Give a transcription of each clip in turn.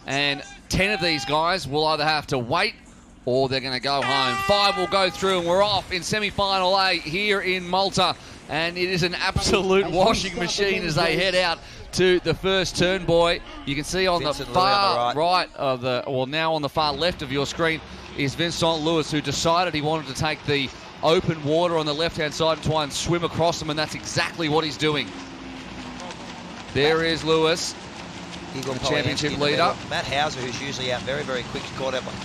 And 10 of these guys will either have to wait or they're going to go home. 5 will go through, and we're off in semi-final A here in Malta. And it is an absolute washing machine as they head out to the first turn, boy. You can see on Vincent the Louis far on the right of the, well, now on the far left of your screen is Vincent Lewis, who decided he wanted to take the open water on the left-hand side and try and swim across them, and that's exactly what he's doing. There is Lewis, the championship leader. Matt Hauser, who's usually out very, very quick,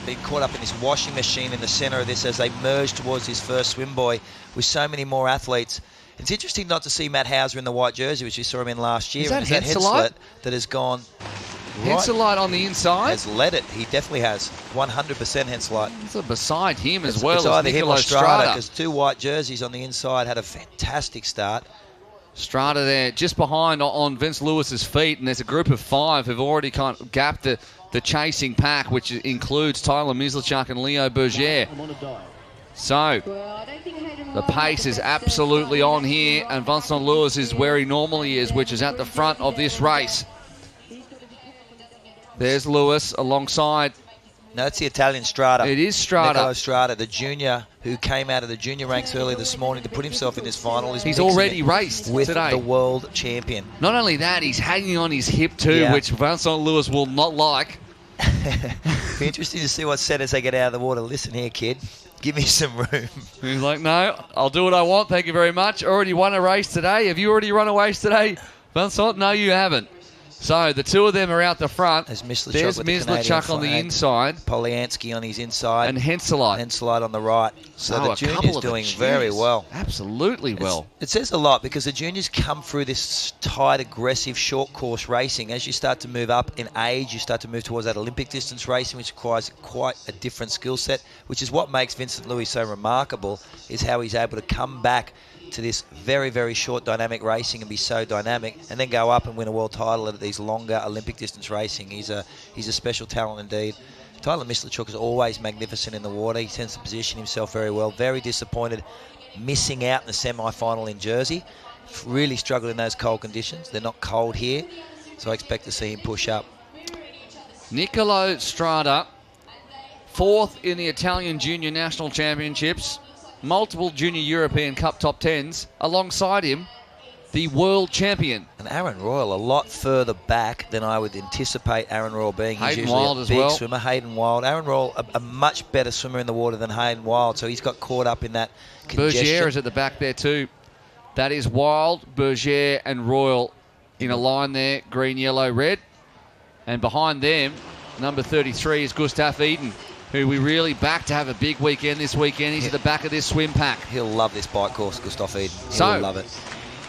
been caught up in this washing machine in the centre of this as they merge towards his first swim buoy with so many more athletes. It's interesting not to see Matt Hauser in the white jersey, which we saw him in last year. Is that Henseleit that has gone Henseleit on the inside? Has led it. He definitely has. 100% Henseleit. It's beside him as well. It's either him or Strada, Strada. because 2 white jerseys on the inside had a fantastic start. Strada there, just behind on Vince Lewis's feet, and there's a group of 5 who've already kind of gapped the chasing pack, which includes Tyler Mislachuk and Leo Berger. So, the pace is absolutely on here, and Vincent Lewis is where he normally is, which is at the front of this race. There's Lewis alongside. No, it's the Italian Strada. It is Strada. Nicolo Strada, the junior who came out of the junior ranks early this morning to put himself in this final. He's already raced with today. The world champion. Not only that, he's hanging on his hip too, which Vincent Lewis will not like. Be interesting to see what said as they get out of the water. Listen here, kid. Give me some room. He's like, no, I'll do what I want. Thank you very much. Already won a race today. Have you already run a race today, Vincent? No, you haven't. So the 2 of them are out the front. There's Mislachuk on the inside. Poliansky on his inside. And Henseleit. Henseleit on the right. So the junior's doing very well. Absolutely well. It says a lot because the juniors come through this tight, aggressive, short course racing. As you start to move up in age, you start to move towards that Olympic distance racing, which requires quite a different skill set, which is what makes Vincent Louis so remarkable, is how he's able to come back to this very, very short dynamic racing and be so dynamic, and then go up and win a world title at these longer Olympic distance racing. He's a special talent indeed. Tyler Mislachuk is always magnificent in the water. He tends to position himself very well. Very disappointed missing out in the semi-final in Jersey. Really struggled in those cold conditions. They're not cold here, so I expect to see him push up. Nicolo Strada, 4th in the Italian Junior National Championships. Multiple Junior European Cup top 10s. Alongside him, the world champion. And Aaron Royal a lot further back than I would anticipate Aaron Royal being. He's Hayden usually Wild a as big well. swimmer. Hayden Wild. Aaron Royal, a much better swimmer in the water than Hayden Wild, so he's got caught up in that congestion. Berger is at the back there too. That is Wild, Berger and Royal in a line there, green, yellow, red. And behind them, number 33 is Gustav Eden, who we really back to have a big weekend this weekend. He's at the back of this swim pack. He'll love this bike course, Gustav Eden. He'll love it.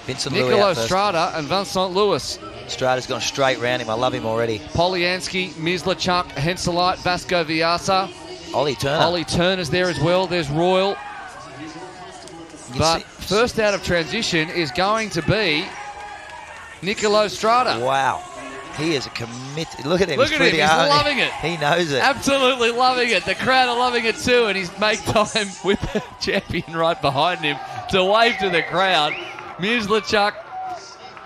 Vincent Nicolo Strada and Vincent Lewis. Strada's gone straight round him. I love him already. Poliansky, Mislachuk, Henseleit, Vasco Viasa. Ollie Turner. Ollie Turner's there as well. There's Royal. But first out of transition is going to be Nicolo Strada. Wow. He is a committed. Look at him. Look at him. He's loving it. He knows it. Absolutely loving it. The crowd are loving it too, and he's made time with the champion right behind him to wave to the crowd. Mislachuk,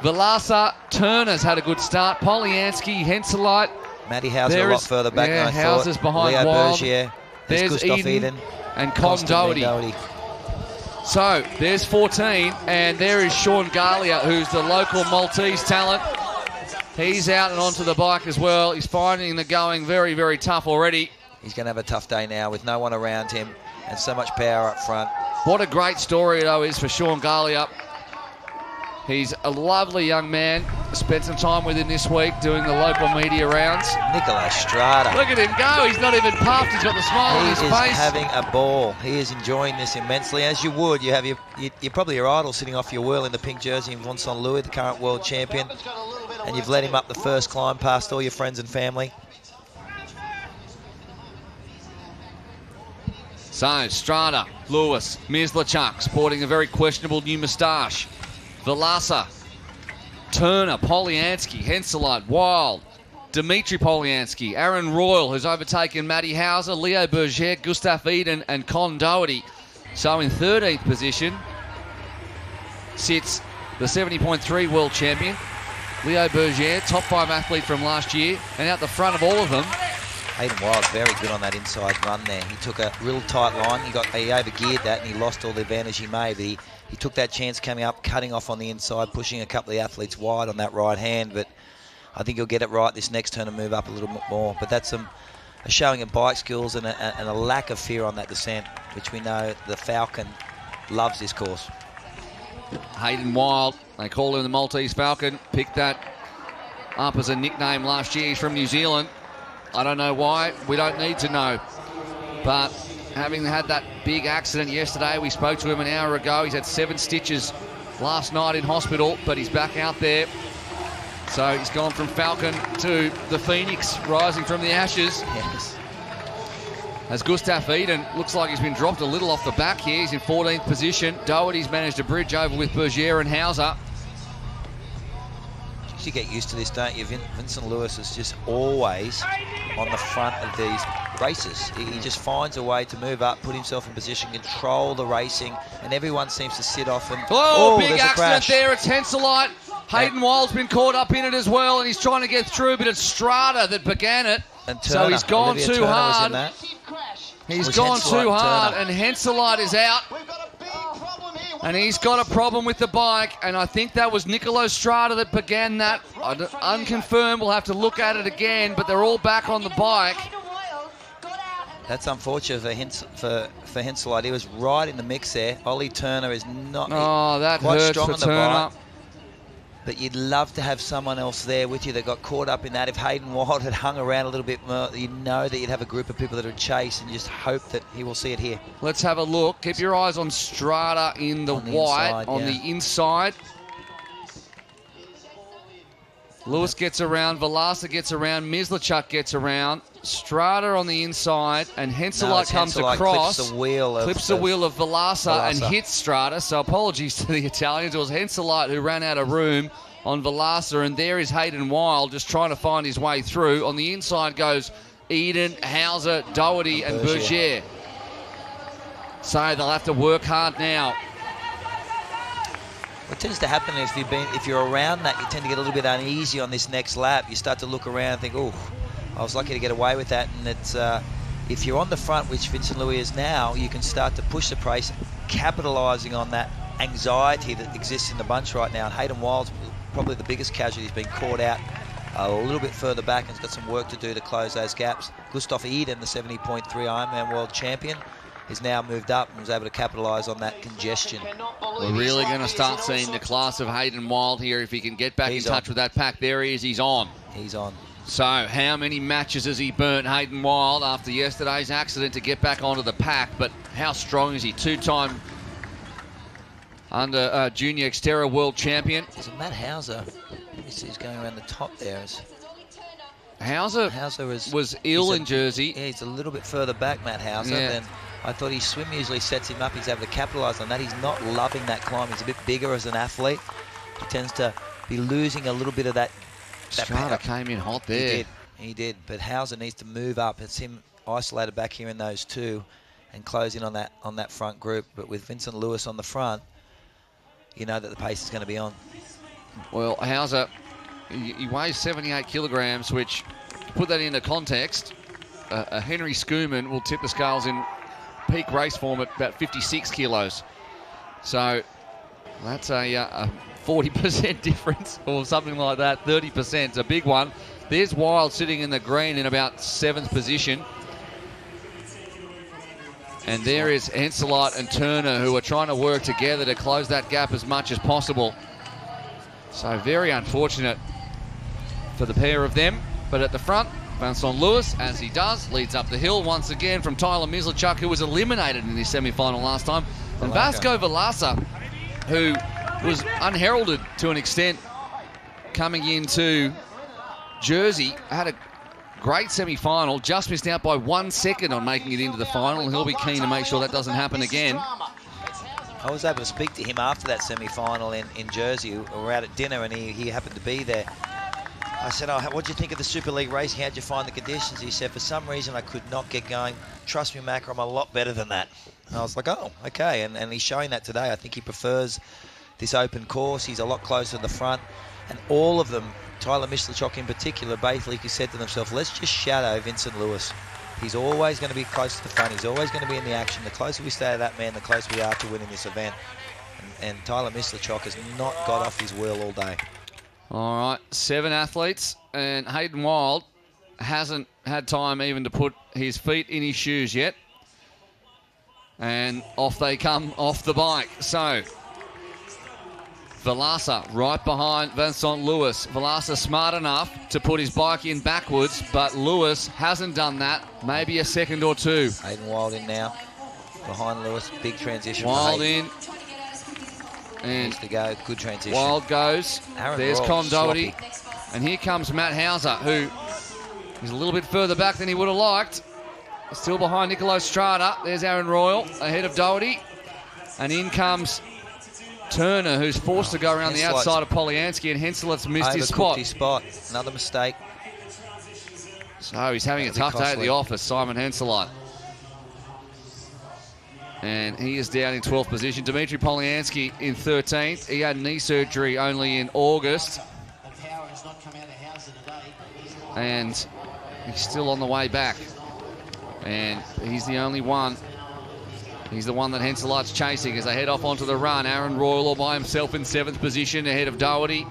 Velasa, Turner's had a good start. Poliansky, Henseleit. Matty Hauser a lot further back than I thought. Hauser's behind Leo Wild. Berger. There's Gustav Eden and Con Doherty. So there's 14, and there is Sean Garlia, who's the local Maltese talent. He's out and onto the bike as well. He's finding the going very, very tough already. He's going to have a tough day now with no one around him and so much power up front. What a great story, though, is for Sean Garlia. He's a lovely young man. Spent some time with him this week doing the local media rounds. Nicolo Strada. Look at him go. He's not even puffed. He's got the smile on his face. He is having a ball. He is enjoying this immensely, as you would. You have you're probably your idol sitting off your wheel in the pink jersey in Vincent Louis, the current world champion. And you've led him up the first climb past all your friends and family. So, Strada, Lewis, Mislachuk, sporting a very questionable new moustache. Velasa, Turner, Poliansky, Henseleit, Wild, Dimitri Poliansky, Aaron Royal, who's overtaken Matty Hauser, Leo Berger, Gustav Eden, and Con Doherty. So in 13th position sits the 70.3 world champion, Leo Berger, top 5 athlete from last year, and out the front of all of them. Hayden Wild's very good on that inside run there. He took a real tight line. He overgeared that and he lost all the advantage he made. But he took that chance coming up, cutting off on the inside, pushing a couple of the athletes wide on that right hand. But I think he'll get it right this next turn and move up a little bit more. But that's a showing of bike skills and a lack of fear on that descent, which we know the Falcon loves this course. Hayden Wild, they call him the Maltese Falcon, picked that up as a nickname last year. He's from New Zealand. I don't know why. We don't need to know. But having had that big accident yesterday, we spoke to him an hour ago. He's had 7 stitches last night in hospital, but he's back out there. So he's gone from Falcon to the Phoenix, rising from the ashes. Yes. As Gustav Eden looks like he's been dropped a little off the back here. He's in 14th position. Doherty's managed to bridge over with Berger and Hauser. You get used to this, don't you? Vincent Lewis is just always on the front of these races. He just finds a way to move up, put himself in position, control the racing, and everyone seems to sit off and... Oh, big accident there. It's Henselite. Hayden Wild's been caught up in it as well, and he's trying to get through, but it's Strata that began it. And Turner, so he's gone too hard. He's gone too hard, and Henselite is out. And he's got a problem with the bike, and I think that was Nicolo Strata that began that. Unconfirmed, we'll have to look at it again, but they're all back on the bike. That's unfortunate for Henselite. He was right in the mix there. Ollie Turner is not quite strong for on the Turner. bike. But you'd love to have someone else there with you that got caught up in that. If Hayden Wild had hung around a little bit more, you know that you'd have a group of people that would chase and just hope that he will see it here. Let's have a look. Keep your eyes on Strata in the white, on the inside. Lewis gets around, Velasa gets around, Mislachuk gets around, Strata on the inside, and Henselite comes across, clips the wheel of Velasa and hits Strata. So apologies to the Italians. It was Henselite who ran out of room on Velasa, and there is Hayden Wild just trying to find his way through. On the inside goes Eden, Hauser, Doherty, and Berger. So they'll have to work hard now. What tends to happen is if you're around that, you tend to get a little bit uneasy on this next lap. You start to look around and think, oh, I was lucky to get away with that. And it's if you're on the front, which Vincent Louis is now, you can start to push the pace, capitalising on that anxiety that exists in the bunch right now. And Hayden Wild's probably the biggest casualty. He's been caught out a little bit further back and has got some work to do to close those gaps. Gustav Eden, the 70.3 Ironman world champion, is now moved up and was able to capitalise on that congestion. We're really going to start seeing the class of Hayden Wild here if he can get back in touch with that pack. There he is, he's on. He's on. So how many matches has he burnt, Hayden Wild, after yesterday's accident to get back onto the pack? But how strong is he? 2-time under junior Xterra world champion. There's a Matt Hauser. He's going around the top there. Hauser was ill in Jersey. Yeah, he's a little bit further back, Matt Hauser. Yeah. I thought his swim usually sets him up. He's able to capitalise on that. He's not loving that climb. He's a bit bigger as an athlete. He tends to be losing a little bit of that. Strata came in hot there. He did. But Hauser needs to move up. It's him isolated back here in those two and close in on that front group. But with Vincent Lewis on the front, you know that the pace is going to be on. Well, Hauser, he weighs 78 kilograms, which, to put that into context, a Henry Schoeman will tip the scales in peak race form at about 56 kilos. So that's a 40% difference or something like that. 30%, it's a big one. There's Wild sitting in the green in about 7th position. And there is Henselite and Turner, who are trying to work together to close that gap as much as possible. So very unfortunate for the pair of them. But at the front, Vincent Lewis, as he does, leads up the hill once again from Tyler Mislachuk, who was eliminated in his semi-final last time. And Vasco Velasa, who was unheralded to an extent coming into Jersey, had a great semi-final, just missed out by 1 second on making it into the final, and he'll be keen to make sure that doesn't happen again. I was able to speak to him after that semi-final in Jersey. We were out at dinner and he happened to be there. I said, oh, what do you think of the Super League racing? How'd you find the conditions? He said, for some reason I could not get going. Trust me, Mac, I'm a lot better than that. And I was like, oh, okay. And he's showing that today. I think he prefers this open course. He's a lot closer to the front. And all of them, Tyler Mislachok in particular, basically said to themselves, let's just shadow Vincent Lewis. He's always going to be close to the front. He's always going to be in the action. The closer we stay to that man, the closer we are to winning this event. And Tyler Mislachok has not got off his wheel all day. All right, 7 athletes, and Hayden Wild hasn't had time even to put his feet in his shoes yet. And off they come off the bike. So, Velasa right behind Vincent Lewis. Velasa smart enough to put his bike in backwards, but Lewis hasn't done that. Maybe a second or two. Hayden Wild in now, behind Lewis. Big transition. Wild in. And needs to go. Good transition. Wild goes. Aaron There's Royal, Con Doherty. sloppy. And here comes Matt Hauser, who is a little bit further back than he would have liked. Still behind Nicolo Strada. There's Aaron Royal ahead of Doherty. And in comes Turner, who's forced to go around the outside of Polyansky, and Henselet's missed his spot. Another mistake. So he's having a tough day at the office, Simon Henseleit. And he is down in 12th position. Dimitri Polyansky in 13th. He had knee surgery only in August. And he's still on the way back. And he's the only one. He's the one that Henseleit's chasing as they head off onto the run. Aaron Royal all by himself in 7th position ahead of Doherty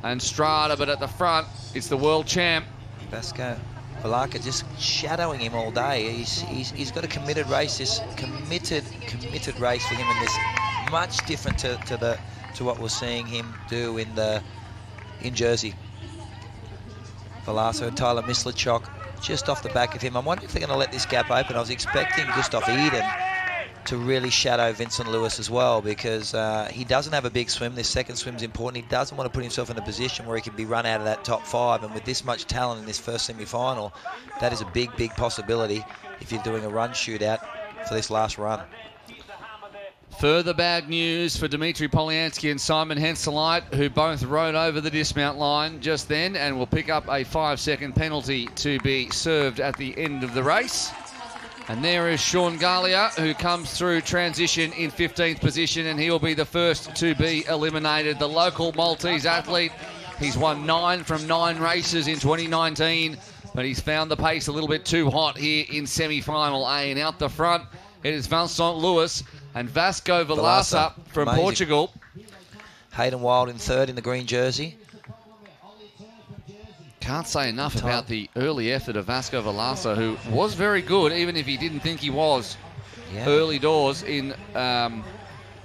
and Strada, but at the front, it's the world champ. Vasco Velaka just shadowing him all day. He's got a committed race, this committed race for him, and this much different to what we're seeing him do in Jersey. Velasa and Tyler Mislachok just off the back of him. I'm wondering if they're going to let this gap open. I was expecting Gustav Eden to really shadow Vincent Lewis as well, because he doesn't have a big swim. This second swim's important. He doesn't want to put himself in a position where he can be run out of that top 5, and with this much talent in this first semi-final, that is a big possibility if you're doing a run shootout for this last run. Further bad news for Dimitri Polyansky and Simon Henseleit, who both rode over the dismount line just then and will pick up a 5-second penalty to be served at the end of the race. And there is Sean Gallia, who comes through transition in 15th position, and he will be the first to be eliminated. The local Maltese athlete, he's won 9 from 9 races in 2019, but he's found the pace a little bit too hot here in semi-final A. And out the front, it is Vincent Lewis and Vasco Velasa from amazing. Portugal. Hayden Wild in 3rd in the green jersey. Can't say enough about the early effort of Vasco Velasa, who was very good, even if he didn't think he was early doors. He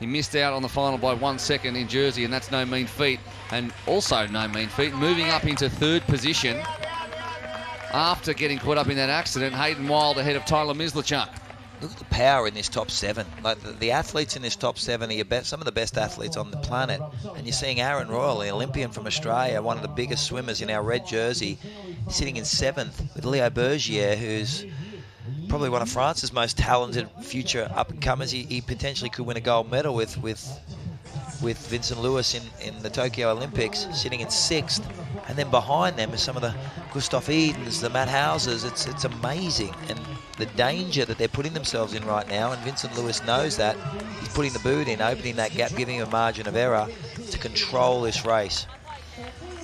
missed out on the final by 1 second in Jersey, and that's no mean feat. And also no mean feat, moving up into 3rd position after getting caught up in that accident. Hayden Wild ahead of Tyler Mislachuk. Look at the power in this top 7. Like the athletes in this top 7 are some of the best athletes on the planet. And you're seeing Aaron Royal, the Olympian from Australia, one of the biggest swimmers in our red jersey, sitting in 7th with Leo Bergier, who's probably one of France's most talented future up-and-comers. He potentially could win a gold medal with Vincent Lewis in the Tokyo Olympics, sitting in 6th. And then behind them is some of the Gustav Edens, the Matt Hausers. It's amazing. And the danger that they're putting themselves in right now, and Vincent Lewis knows that. He's putting the boot in, opening that gap, giving him a margin of error to control this race.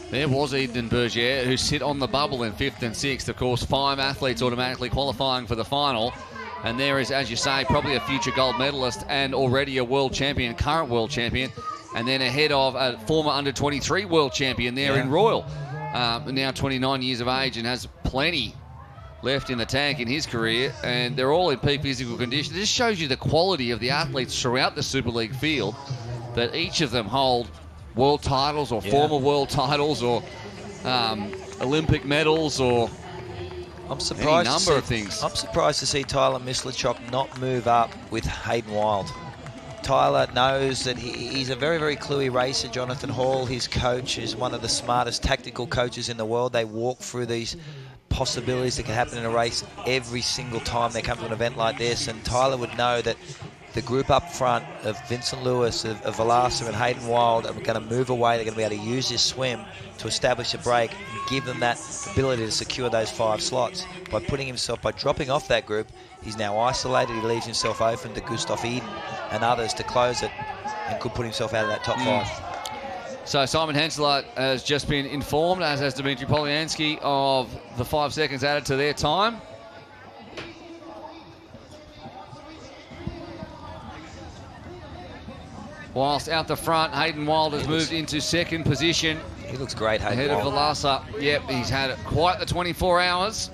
There was Eden and Bergier, who sit on the bubble in 5th and 6th. Of course, 5 athletes automatically qualifying for the final. And there is, as you say, probably a future gold medalist and already a world champion, current world champion. And then ahead of a former under-23 world champion there in Royal. Now 29 years of age and has plenty left in the tank in his career, and they're all in peak physical condition. It just shows you the quality of the athletes throughout the Super League field, that each of them hold world titles or former world titles or Olympic medals or any number of things. I'm surprised to see Tyler Mislachok not move up with Hayden Wild. Tyler knows that he's a very, very cluey racer. Jonathan Hall, his coach, is one of the smartest tactical coaches in the world. They walk through these possibilities that can happen in a race every single time they come to an event like this, and Tyler would know that the group up front of Vincent Lewis, of Velasa and Hayden Wild are going to move away. They're going to be able to use this swim to establish a break and give them that ability to secure those 5 slots. By dropping off that group, he's now isolated. He leaves himself open to Gustav Eden and others to close it, and could put himself out of that top 5. So Simon Henselot has just been informed, as has Dmitry Polyansky, of the 5 seconds added to their time. Whilst out the front, Hayden Wild has moved into second position. He looks great, Hayden Ahead Wild. of Velasa. Yep, he's had quite the 24 hours.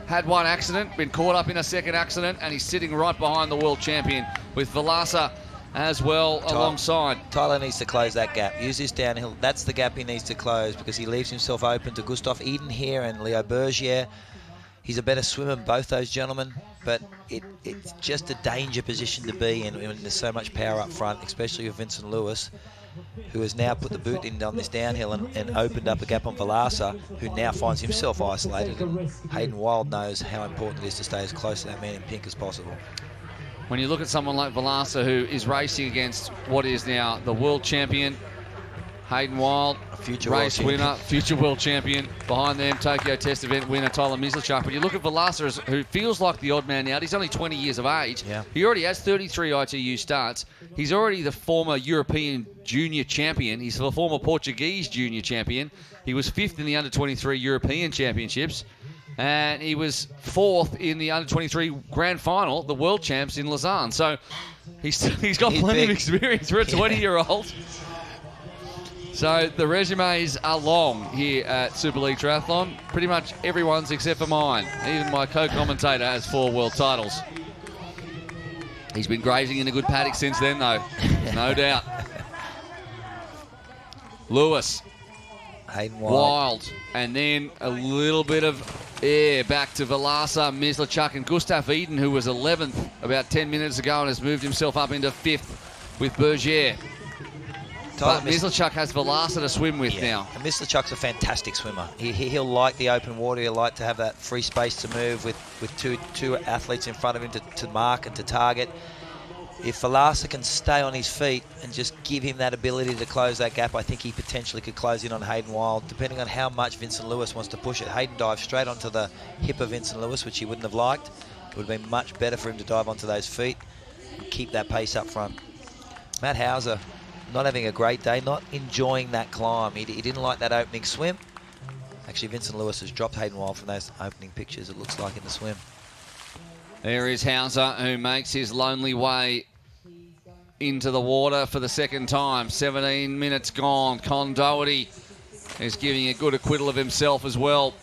Had one accident, been caught up in a second accident, and he's sitting right behind the world champion with Velasa as well alongside. Tyler needs to close that gap. Use this downhill. That's the gap he needs to close, because he leaves himself open to Gustav Eden here and Leo Bergier. He's a better swimmer than both those gentlemen, but it's just a danger position to be in when there's so much power up front, especially with Vincent Lewis, who has now put the boot in on this downhill and opened up a gap on Velasa, who now finds himself isolated. And Hayden Wild knows how important it is to stay as close to that man in pink as possible. When you look at someone like Velasa, who is racing against what is now the world champion, Hayden Wild, a future race world winner, future world champion. Behind them, Tokyo Test event winner Tyler Mislachuk. But you look at Velasa, who feels like the odd man out. He's only 20 years of age. Yeah. He already has 33 ITU starts. He's already the former European junior champion. He's the former Portuguese junior champion. He was 5th in the under-23 European Championships. And he was 4th in the under-23 grand final, the world champs in Lausanne. So he's got plenty of experience for a 20-year-old. So the resumes are long here at Super League Triathlon. Pretty much everyone's except for mine. Even my co-commentator has 4 world titles. He's been grazing in a good paddock since then, though. No doubt. Lewis. Hayden Wild. And then a little bit of air back to Velasa, Mislachuk, and Gustav Eden, who was 11th about 10 minutes ago and has moved himself up into 5th with Bergier. But Mislachuk has Velasa to swim with now. And Mislachuk's a fantastic swimmer. He'll like the open water. He'll like to have that free space to move with two athletes in front of him to mark and to target. If Velasa can stay on his feet and just give him that ability to close that gap, I think he potentially could close in on Hayden Wild, depending on how much Vincent Lewis wants to push it. Hayden dived straight onto the hip of Vincent Lewis, which he wouldn't have liked. It would have been much better for him to dive onto those feet and keep that pace up front. Matt Hauser, not having a great day, not enjoying that climb. He didn't like that opening swim. Actually, Vincent Lewis has dropped Hayden Wild from those opening pictures, it looks like, in the swim. There is Hauser, who makes his lonely way into the water for the second time. 17 minutes gone. Con Doherty is giving a good acquittal of himself as well.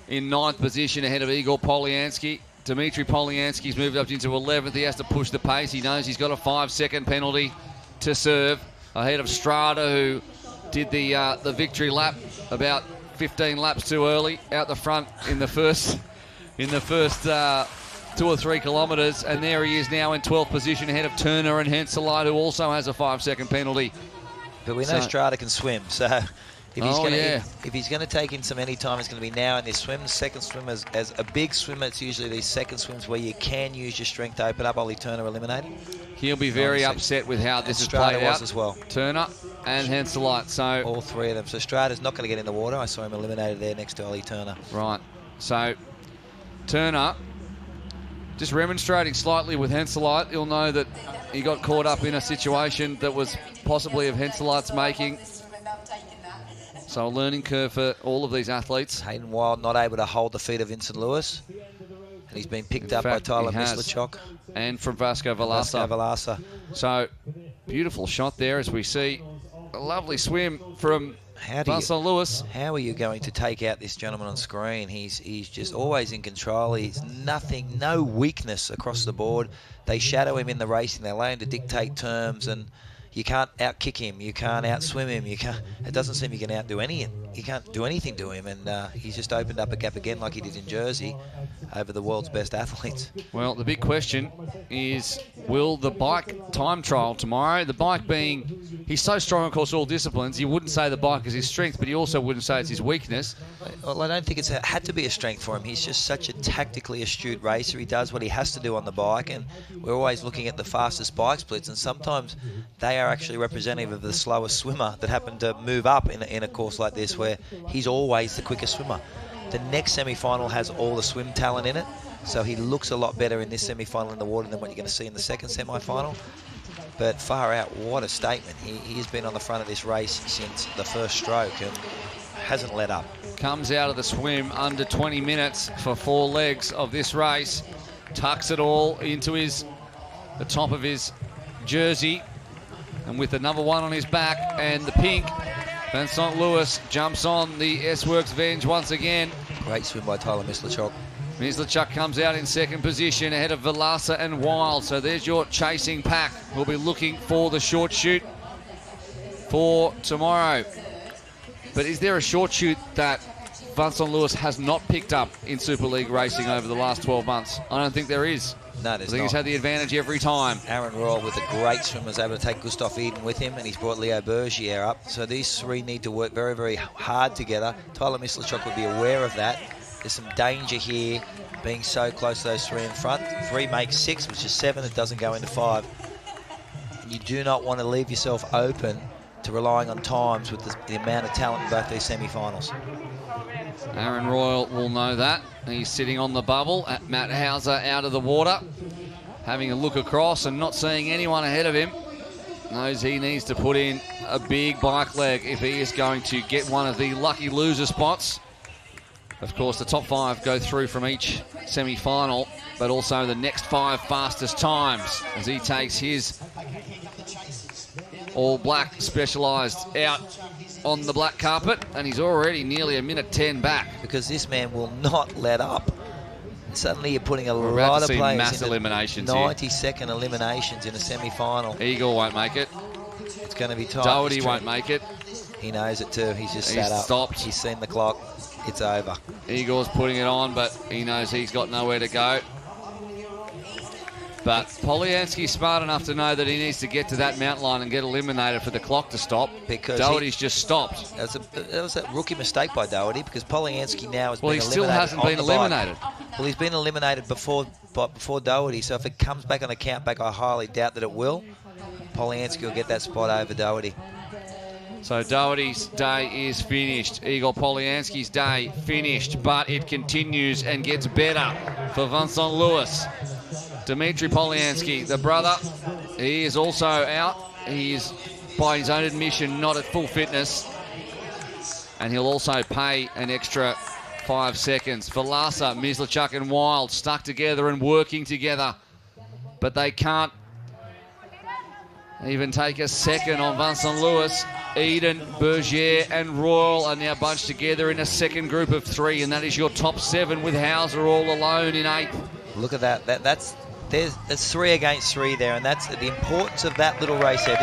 In 9th position ahead of Igor Polyansky. Dmitry Polyansky's moved up into 11th. He has to push the pace. He knows he's got a 5-second penalty to serve. Ahead of Strada, who did the victory lap about 15 laps too early out the front in the first 2 or 3 kilometres, and there he is now in 12th position ahead of Turner and Henselite, who also has a 5-second penalty. But we know Strada can swim, so if he's going to take in some any time, it's going to be now in this swim. The second swim, as a big swimmer, it's usually these second swims where you can use your strength to open up. Ollie Turner eliminated. He'll be very upset with how this has played out as well. Turner and Henselite. So all 3 of them. So Strada's not going to get in the water. I saw him eliminated there next to Ollie Turner. Right. So Turner just remonstrating slightly with Henselite. He'll know that he got caught up in a situation that was possibly of Henselite's making. So a learning curve for all of these athletes. Hayden Wild not able to hold the feet of Vincent Lewis. And he's been picked up by Tyler Mislachuk. And from Vasco Velasa. So beautiful shot there as we see a lovely swim from Vincent Lewis. How are you going to take out this gentleman on screen? He's just always in control. He's no weakness across the board. They shadow him in the racing. They allow him to dictate terms, and you can't out-kick him. You can't out-swim him. It doesn't seem you can outdo anything. You can't do anything to him, and he's just opened up a gap again like he did in Jersey over the world's best athletes. Well, the big question is, will the bike time trial tomorrow, the bike being, he's so strong across all disciplines, you wouldn't say the bike is his strength, but you also wouldn't say it's his weakness. Well, I don't think it's had to be a strength for him. He's just such a tactically astute racer. He does what he has to do on the bike, and we're always looking at the fastest bike splits, and sometimes they are actually representative of the slowest swimmer that happened to move up in a course like this, where he's always the quickest swimmer. The next semi-final has all the swim talent in it, so he looks a lot better in this semi-final in the water than what you're going to see in the second semi-final. But far out, what a statement. He has been on the front of this race since the first stroke and hasn't let up. Comes out of the swim under 20 minutes for 4 legs of this race. Tucks it all into the top of his jersey. And with the number 1 on his back and the pink, Vincent Lewis jumps on the S-Works Venge once again. Great swim by Tyler Mislachuk. Mislachuk comes out in second position ahead of Velasa and Wild. So there's your chasing pack. We'll be looking for the short shoot for tomorrow. But is there a short shoot that Vincent Lewis has not picked up in Super League racing over the last 12 months? I don't think there is. No, there's I think not. he's had the advantage every time. Aaron Royal with a great swim was able to take Gustav Eden with him, and he's brought Leo Bergier up. So these 3 need to work very, very hard together. Tyler Mislachuk would be aware of that. There's some danger here being so close to those 3 in front. 3 makes 6, which is 7. It doesn't go into 5. And you do not want to leave yourself open to relying on times with the amount of talent in both these semi-finals. Aaron Royal will know that. He's sitting on the bubble at Matt Hauser out of the water, having a look across and not seeing anyone ahead of him. Knows he needs to put in a big bike leg if he is going to get one of the lucky loser spots. Of course, the top 5 go through from each semi-final, but also the next 5 fastest times as he takes his all-black Specialized out on the black carpet, and he's already nearly a minute 10 back. Because this man will not let up. Suddenly you're putting a We're lot about to of see players mass into eliminations 90-second eliminations in a semi-final. Eagle won't make it. It's going to be tight. Doherty won't make it. He knows it too. He's just He's sat up. stopped. He's seen the clock. It's over. Igor's putting it on, but he knows he's got nowhere to go. But Polyansky's smart enough to know that he needs to get to that mountain line and get eliminated for the clock to stop. Because Doherty's just stopped. That was a rookie mistake by Doherty, because Polyansky now has Well, been eliminated. he still hasn't on been the bike. eliminated. Well, he's been eliminated before Doherty, so if it comes back on a count back, I highly doubt that it will. Polyansky will get that spot over Doherty. So Doherty's day is finished. Igor Polyansky's day finished, but it continues and gets better for Vincent Lewis. Dmitry Polyansky, the brother, he is also out. He is, by his own admission, not at full fitness. And he'll also pay an extra 5 seconds. Velasa, Mislachuk and Wild stuck together and working together. But they can't even take a second on Vincent Lewis. Eden, Bergier and Royal are now bunched together in a second group of 3, and that is your top 7 with Hauser all alone in 8th. Look at that. There's 3 against 3 there, and that's the importance of that little race there.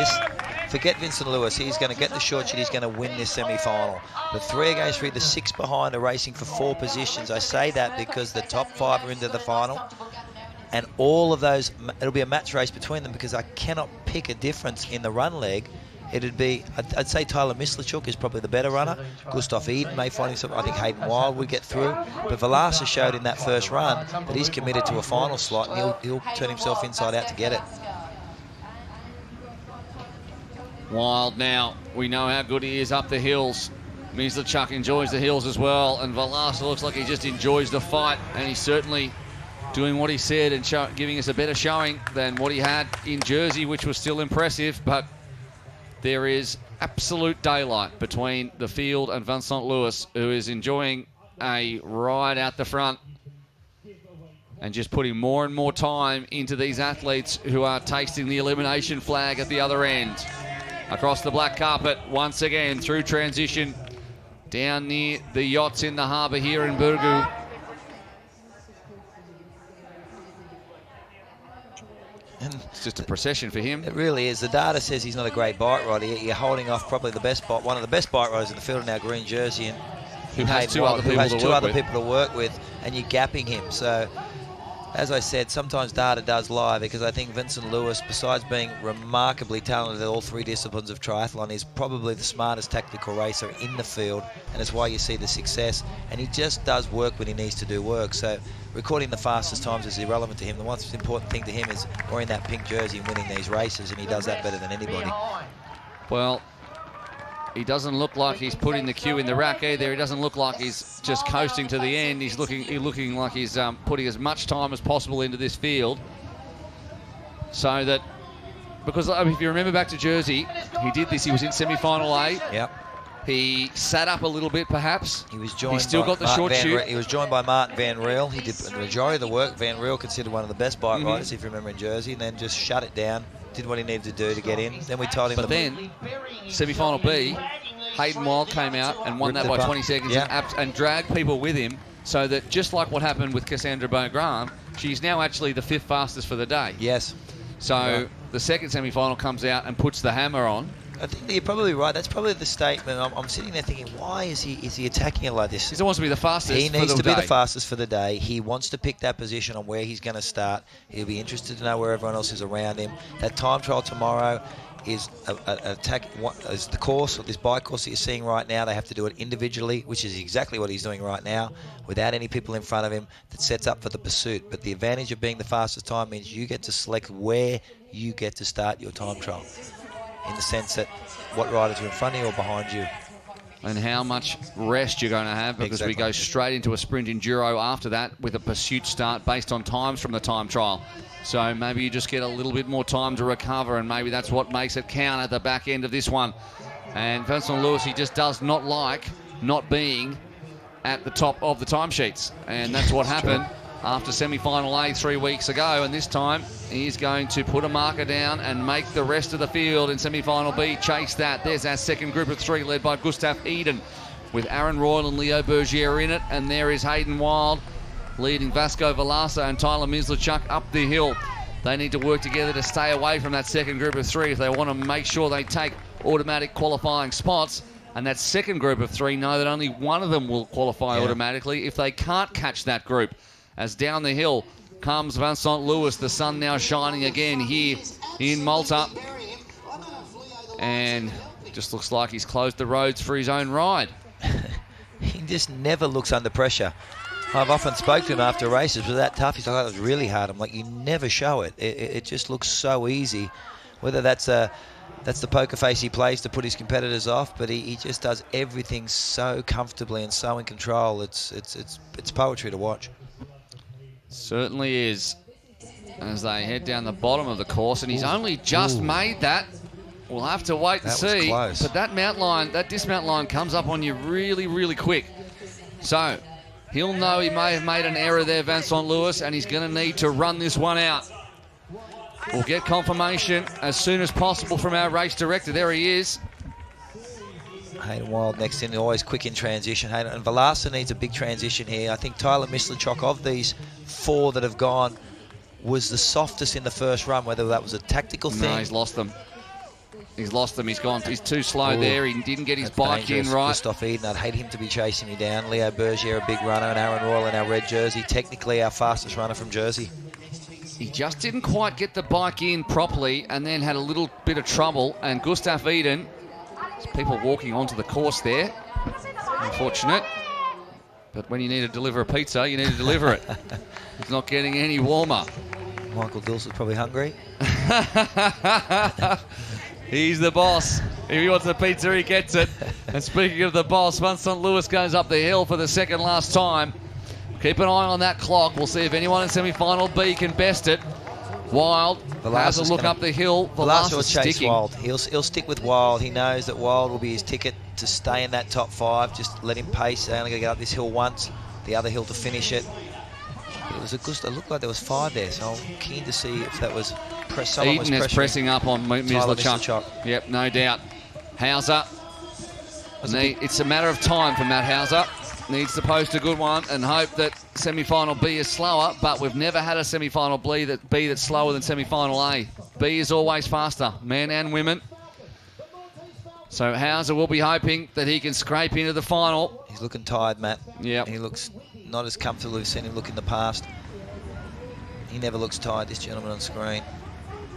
Forget Vincent Lewis. He's going to get the short shot. He's going to win this semi-final. The 3 against 3, the 6 behind are racing for 4 positions. I say that because the top 5 are into the final, and all of those, it'll be a match race between them, because I cannot pick a difference in the run leg. It'd be, I'd say Tyler Mislachuk is probably the better runner. Gustav Eden may find himself, I think Hayden Wild would get through. But Velasa showed in that first run that he's committed to a final slot, and he'll turn himself inside out to get it. Wild now, we know how good he is up the hills. Mislachuk enjoys the hills as well, and Velasa looks like he just enjoys the fight, and he's certainly doing what he said and giving us a better showing than what he had in Jersey, which was still impressive. But there is absolute daylight between the field and Vincent Lewis, who is enjoying a ride out the front and just putting more and more time into these athletes who are tasting the elimination flag at the other end. Across the black carpet, once again, through transition, down near the yachts in the harbour here in Burgu. It's just a procession for him. It really is. The data says he's not a great bike rider. You're holding off probably one of the best bike riders in the field in our green jersey, and who has two other people to work with, and you're gapping him. So, as I said, sometimes data does lie, because I think Vincent Lewis, besides being remarkably talented at all 3 disciplines of triathlon, is probably the smartest tactical racer in the field, and it's why you see the success. And he just does work when he needs to do work. So recording the fastest times is irrelevant to him. The most important thing to him is wearing that pink jersey and winning these races, and he does that better than anybody. Well, he doesn't look like he's putting the cue in the rack either. He doesn't look like he's just coasting to the end. He's looking like he's putting as much time as possible into this field, so that because if you remember back to Jersey, he did this. He was in semi-final A. Yep. He sat up a little bit, perhaps. He was joined. He still got the Martin short Van shoot. He was joined by Martin Van Riel. He did the majority of the work. Van Riel considered one of the best bike riders, if you remember, in Jersey, and then just shut it down. Did what he needed to do to get in. Then we told him. But then, semi-final B, Hayden Wild came out and won that by 20 seconds and dragged people with him, so that just like what happened with Cassandra Beaugrand, she's now actually the 5th fastest for the day. Yes. So the second semi-final comes out and puts the hammer on. I think that you're probably right. That's probably the statement. I'm sitting there thinking, why is he attacking it like this? He wants to be the fastest. He needs for to the be day. the fastest for the day. He wants to pick that position on where he's going to start. He'll be interested to know where everyone else is around him. That time trial tomorrow is is the course, or this bike course that you're seeing right now. They have to do it individually, which is exactly what he's doing right now, without any people in front of him. That sets up for the pursuit. But the advantage of being the fastest time means you get to select where you get to start your time trial, in the sense that what riders are in front of you or behind you. And how much rest you're going to have, because we go straight into a sprint enduro after that with a pursuit start based on times from the time trial. So maybe you just get a little bit more time to recover, and maybe that's what makes it count at the back end of this one. And Vincent Lewis, he just does not like not being at the top of the timesheets. And that's what happened after semi-final A 3 weeks ago, and this time he's going to put a marker down and make the rest of the field in semi-final B chase that. There's our second group of 3 led by Gustav Eden with Aaron Royal and Leo Bergier in it, and there is Hayden Wild leading Vasco Velasco and Tyler Mislachuk up the hill. They need to work together to stay away from that second group of 3 if they want to make sure they take automatic qualifying spots. And that second group of 3 know that only one of them will qualify automatically if they can't catch that group. As down the hill comes Vincent Lewis, the sun now shining again here in Malta. And just looks like he's closed the roads for his own ride. He just never looks under pressure. I've often spoken to him after races. Was that tough? He's like, that was really hard. I'm like, you never show it. It just looks so easy. Whether that's the poker face he plays to put his competitors off, but he just does everything so comfortably and so in control. It's poetry to watch. Certainly is, as they head down the bottom of the course, and he's only just made that. We'll have to wait and see. Close. But that mount line, that dismount line comes up on you really, really quick. So he'll know he may have made an error there, Vincent Lewis, and he's going to need to run this one out. We'll get confirmation as soon as possible from our race director. There he is. Hayden Wild next in, always quick in transition. Hayden, and Velasco needs a big transition here. I think Tyler Mislachuk, of these 4 that have gone, was the softest in the first run, whether that was a tactical thing. No, he's lost them. He's lost them. He's gone. He's too slow there. He didn't get his bike dangerous. in right. Gustav Eden, I'd hate him to be chasing me down. Leo Bergier, a big runner, and Aaron Royal in our red jersey. Technically our fastest runner from Jersey. He just didn't quite get the bike in properly and then had a little bit of trouble. And Gustav Eden, there's people walking onto the course there. Unfortunate. But when you need to deliver a pizza, you need to deliver it. He's not getting any warmer. Michael Dilson's probably hungry. He's the boss. If he wants a pizza, he gets it. And speaking of the boss, Vincent Lewis goes up the hill for the second last time. Keep an eye on that clock. We'll see if anyone in semi-final B can best it. Wild has a look up the hill. Velasco will chase sticking. Wild. He'll stick with Wild. He knows that Wild will be his ticket to stay in that top 5. Just let him pace. They're only going to get up this hill once. The other hill to finish it. But it was it looked like there was 5 there, so I'm keen to see if that was someone was Eden is pressing up on Mislachuk. Yep, no doubt. Hauser. It's a matter of time for Matt Hauser. Needs to post a good one and hope that semi-final B is slower, but we've never had a semi-final B that's slower than semi-final A. B is always faster, men and women. So Hauser will be hoping that he can scrape into the final. He's looking tired, Matt. Yeah. He looks not as comfortable as we've seen him look in the past. He never looks tired, this gentleman on screen.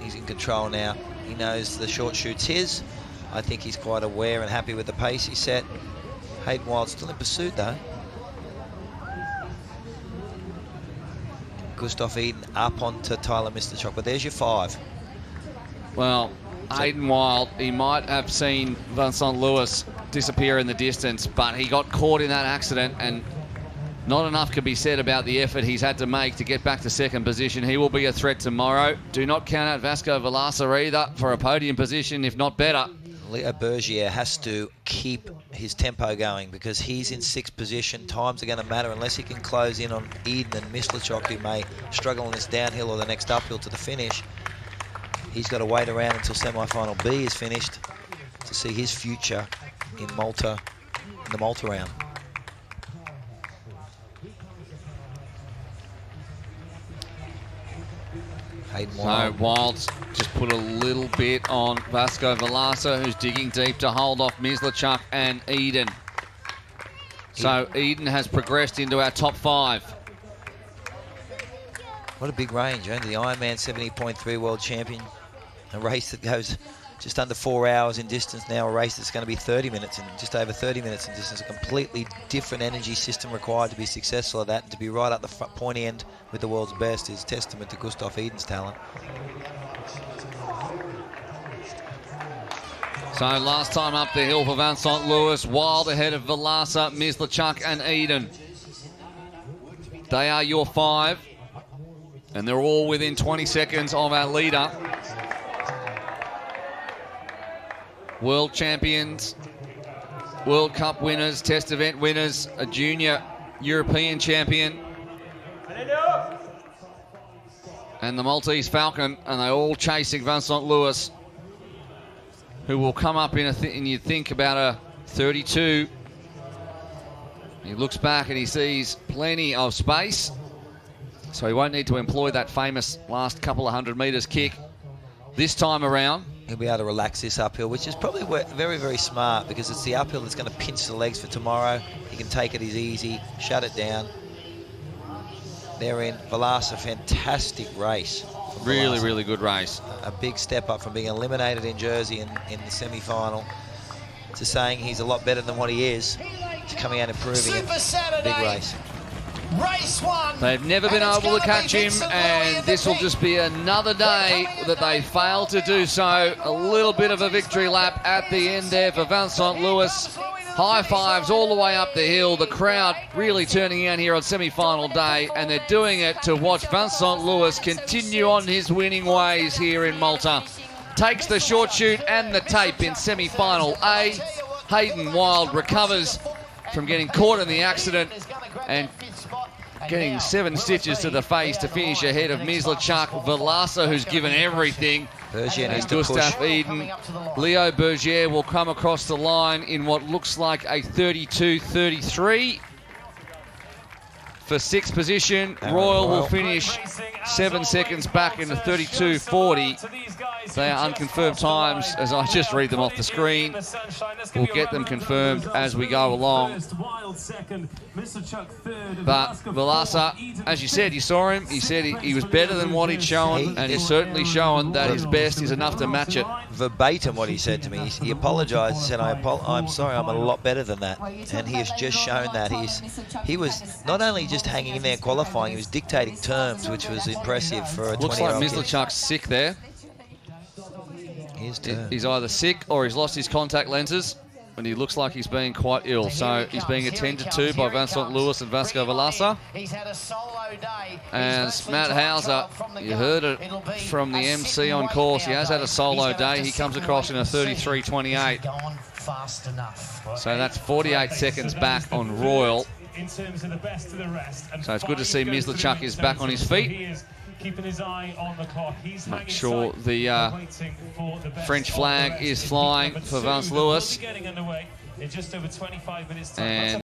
He's in control now. He knows the short shoot's his. I think he's quite aware and happy with the pace he set. Hayden Wild still in pursuit though. Gustav Eden up onto Tyler Mislachuk, but there's your 5. Well, Hayden Wild, he might have seen Vincent Lewis disappear in the distance, but he got caught in that accident and Not enough can be said about the effort he's had to make to get back to second position. He will be a threat tomorrow. Do not count out Vasco Valasa either for a podium position, if not better. Leo Bergier has to keep his tempo going because he's in 6th position. Times are going to matter unless he can close in on Eden and Mislachok, who may struggle on this downhill or the next uphill to the finish. He's got to wait around until semi-final B is finished to see his future in Malta, in the Malta round. So Wild's just put a little bit on Vasco Valasa, who's digging deep to hold off Mislachuk and Eden. So Eden has progressed into our top 5. What a big range, eh? The Ironman 70.3 world champion. A race that goes just under 4 hours in distance, now a race that's going to be 30 minutes and just over 30 minutes in distance. A completely different energy system required to be successful at that, and to be right at the pointy end with the world's best is testament to Gustav Eden's talent. So last time up the hill for Vincent Lewis, Wild ahead of Valasa, Mislachuk and Eden. They are your 5, and they're all within 20 seconds of our leader. World champions, World Cup winners, test event winners, a junior European champion, and the Maltese Falcon, and they're all chasing Vincent Lewis, who will come up in and you think about a 32. He looks back and he sees plenty of space, so he won't need to employ that famous last couple of 100 metres kick this time around. He'll be able to relax this uphill, which is probably very, very smart, because it's the uphill that's going to pinch the legs for tomorrow. He can take it easy, shut it down. They're in. Valasa, fantastic race. Really, really good race. A big step up from being eliminated in Jersey in the semi-final to saying he's a lot better than what he is, to coming out and proving it. Big race. Race 1. They've never been able to catch him, and this will just be another day that they fail to do so. A little bit of a victory lap at the end there for Vincent Lewis. High fives all the way up the hill. The crowd really turning out here on semi-final day, and they're doing it to watch Vincent Lewis continue on his winning ways here in Malta. Takes the short shoot and the tape in semi-final A. Hayden Wild recovers from getting caught in the accident and getting 7 stitches to the face to finish ahead of Mislachuk. Valasa, who's given everything, and Gustav Eden. Leo Bergier will come across the line in what looks like a 32-33 for 6th position. Royal will finish 7 seconds back in the 32-40. They are unconfirmed times as I just read them off the screen. We'll get them confirmed as we go along. But Valasa, as you said, you saw him. He said he was better than what he'd shown, and he's certainly shown that his best is enough to match it. Verbatim what he said to me. He apologised and said, I'm sorry, I'm a lot better than that. And he has just shown that. He was not only just hanging in there qualifying, he was dictating terms, which was impressive for a 20-year-old Looks like kid. Mislachuk's sick there. He's either sick or he's lost his contact lenses, and he looks like he's being quite ill. So he's being attended to by Vincent Lewis and Vasco Valasa. And Matt Hauser, you heard it from the MC on course, he has had a solo day. He comes across in a 33-28. So that's 48 seconds back on Royal. So it's good to see Mislachuk is back on his feet. Keeping his eye on the clock. He's not sure the French flag is flying for Vincent Lewis. In just over 25 minutes time. And